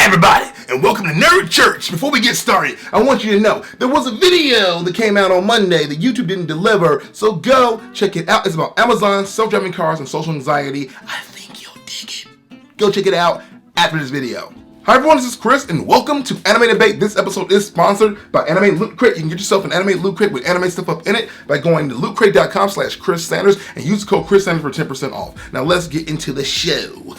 everybody, and welcome to Nerd Church. Before we get started, I want you to know there was a video that came out on Monday that YouTube didn't deliver, so go check it out. It's about Amazon, self-driving cars, and social anxiety. I think you'll dig it. Go check it out after this video. Hi everyone, this is Chris, and welcome to Anime Debate. This episode is sponsored by Anime Loot Crate. You can get yourself an Anime Loot Crate with anime stuff up in it by going to lootcrate.com/ChrisSanders and use the code ChrisSanders for 10% off. Now let's get into the show.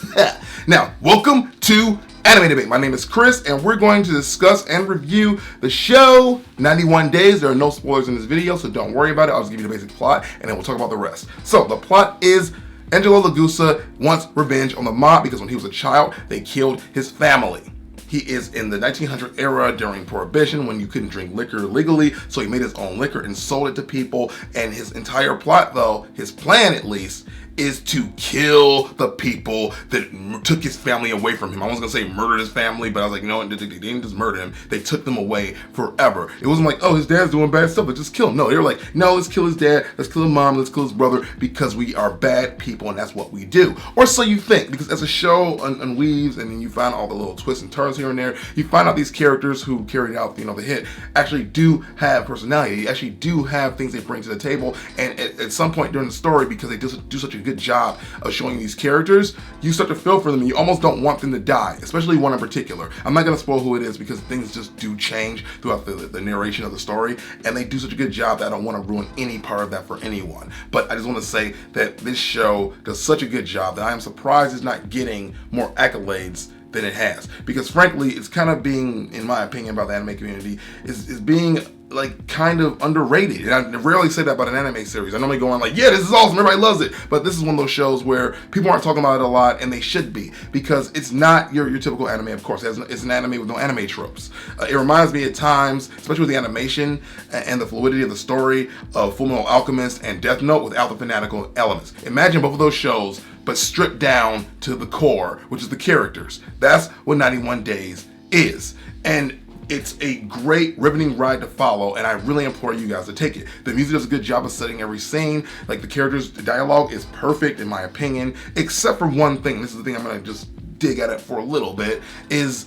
Now, welcome to Anime Debate. My name is Chris, and we're going to discuss and review the show 91 Days. There are no spoilers in this video, so don't worry about it. I'll just give you the basic plot, and then we'll talk about the rest. So, the plot is Angelo Lagusa wants revenge on the mob because when he was a child, they killed his family. He is in the 1900 era during Prohibition when you couldn't drink liquor legally, so he made his own liquor and sold it to people. And his entire plot, though, his plan at least, is to kill the people that took his family away from him. I was gonna say murdered his family, but I was like, no, they didn't just murder him. They took them away forever. It wasn't like, oh, his dad's doing bad stuff, but just kill him. No, they were like, no, let's kill his dad, let's kill his mom, let's kill his brother, because we are bad people and that's what we do. Or so you think, because as a show unweaves and then you find all the little twists and turns here and there, you find out these characters who carried out, the hit actually do have personality, actually do have things they bring to the table, and at some point during the story, because they do such a good job of showing these characters, you start to feel for them and you almost don't want them to die, especially one in particular. I'm not going to spoil who it is because things just do change throughout the narration of the story, and they do such a good job that I don't want to ruin any part of that for anyone. But I just want to say that this show does such a good job that I am surprised it's not getting more accolades than it has, because frankly it's kind of being, in my opinion, about the anime community, is being like kind of underrated. And I rarely say that about an anime series. I normally go on like, yeah, this is awesome, everybody loves it, but this is one of those shows where people aren't talking about it a lot, and they should be, because it's not your typical anime. Of course, it's an anime with no anime tropes. It reminds me at times, especially with the animation and the fluidity of the story, of Fullmetal Alchemist and Death Note without the fanatical elements. Imagine both of those shows but stripped down to the core, which is the characters. That's what 91 Days is. And it's a great, riveting ride to follow, and I really implore you guys to take it. The music does a good job of setting every scene. Like, the characters' dialogue is perfect, in my opinion, except for one thing. This is the thing I'm going to just dig at it for a little bit, is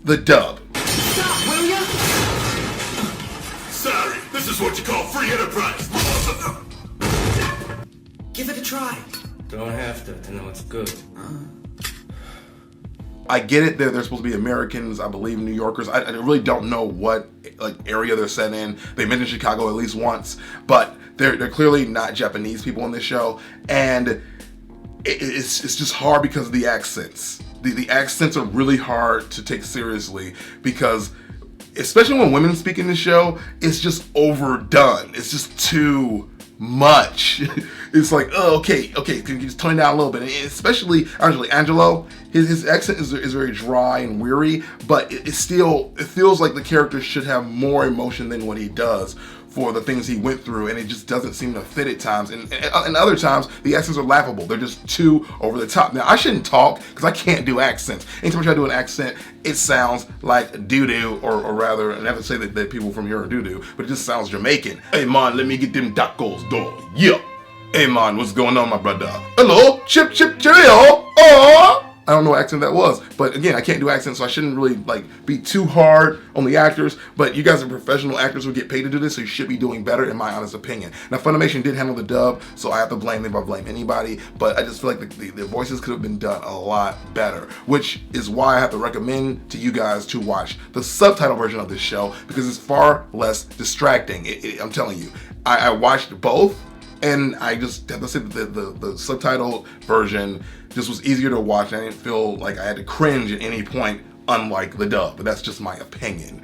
the dub. Stop, will ya? Sorry, this is what you call free enterprise. Give it a try. Don't have to know it's good. I get it, they're supposed to be Americans, I believe New Yorkers. I really don't know what area they're set in. They mentioned Chicago at least once, but they're clearly not Japanese people in this show, and it's just hard because of the accents. The accents are really hard to take seriously, because especially when women speak in the show, it's just overdone. It's just too much. It's like, oh, okay, can you just tone it down a little bit? And especially Angelo, his accent is very dry and weary, but it feels like the character should have more emotion than what he does for the things he went through, and it just doesn't seem to fit at times. And other times, the accents are laughable. They're just too over the top. Now, I shouldn't talk because I can't do accents. Anytime I try to do an accent, it sounds like doo-doo, or rather, and I have to say that people from here are doo-doo, but it just sounds Jamaican. Hey man, let me get them tacos done. Yeah. Hey man, what's going on, my brother? Hello, chip cheerio. Oh. I don't know what accent that was, but again, I can't do accents, so I shouldn't really be too hard on the actors, but you guys are professional actors who get paid to do this, so you should be doing better, in my honest opinion. Now, Funimation did handle the dub, so I have to blame them if I blame anybody, but I just feel like the voices could have been done a lot better, which is why I have to recommend to you guys to watch the subtitle version of this show, because it's far less distracting. I'm telling you, I watched both, and I just have to say that the subtitle version just was easier to watch. I didn't feel like I had to cringe at any point, unlike the dub, but that's just my opinion.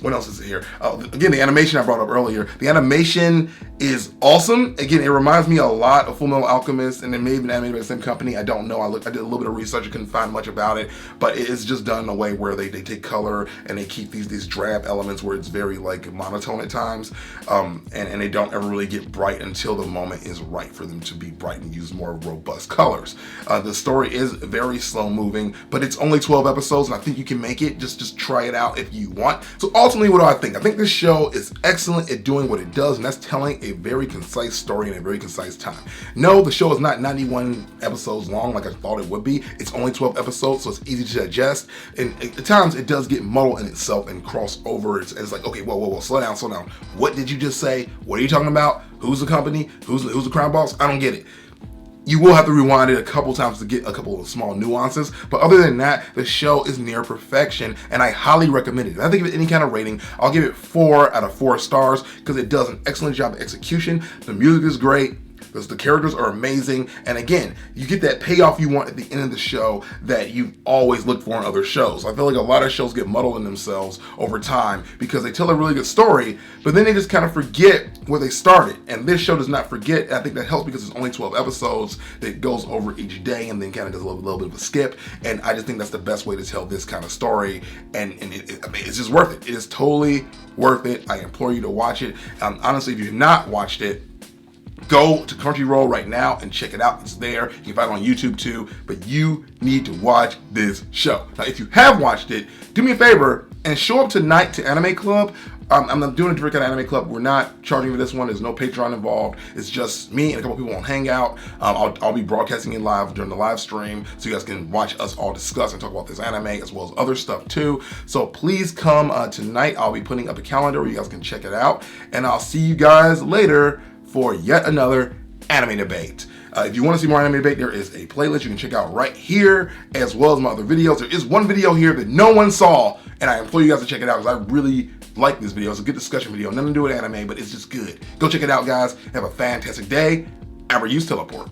What else is here? Again, the animation I brought up earlier. The animation is awesome. Again, it reminds me a lot of Fullmetal Alchemist, and it may have been animated by the same company. I don't know. I did a little bit of research. I couldn't find much about it, but it's just done in a way where they take color and they keep these drab elements where it's very monotone at times, and they don't ever really get bright until the moment is right for them to be bright and use more robust colors. The story is very slow moving, but it's only 12 episodes, and I think you can make it. Just try it out if you want. So ultimately, what do I think? I think this show is excellent at doing what it does, and that's telling a a very concise story in a very concise time. No, the show is not 91 episodes long like I thought it would be. It's only 12 episodes, so it's easy to digest. And at times it does get muddled in itself and cross over. It's like, okay, whoa, slow down. What did you just say? What are you talking about? Who's the company? Who's the crime boss? I don't get it. You will have to rewind it a couple times to get a couple of small nuances, but other than that, the show is near perfection, and I highly recommend it. If I think of it any kind of rating, I'll give it 4 out of 4 stars because it does an excellent job of execution. The music is great. The characters are amazing, and again, you get that payoff you want at the end of the show that you've always looked for in other shows. I feel like a lot of shows get muddled in themselves over time because they tell a really good story, but then they just kind of forget where they started, and this show does not forget. I think that helps because it's only 12 episodes that goes over each day and then kind of does a little bit of a skip, and I just think that's the best way to tell this kind of story, and I mean, it's just worth it. It is totally worth it. I implore you to watch it. Honestly, if you've not watched it, go to Crunchyroll right now and check it out. It's there. You can find it on YouTube too, but you need to watch this show. Now, if you have watched it, do me a favor and show up tonight to Anime Club. I'm not doing a direct on Anime Club. We're not charging for this one. There's no Patreon involved. It's just me and a couple people on Hangout. I'll be broadcasting it live during the live stream so you guys can watch us all discuss and talk about this anime as well as other stuff too. So please come tonight. I'll be putting up a calendar where you guys can check it out, and I'll see you guys later for yet another anime debate. If you want to see more anime debate, there is a playlist you can check out right here, as well as my other videos. There is one video here that no one saw, and I implore you guys to check it out because I really like this video. It's a good discussion video. Nothing to do with anime, but it's just good. Go check it out, guys. Have a fantastic day. Use Teleport.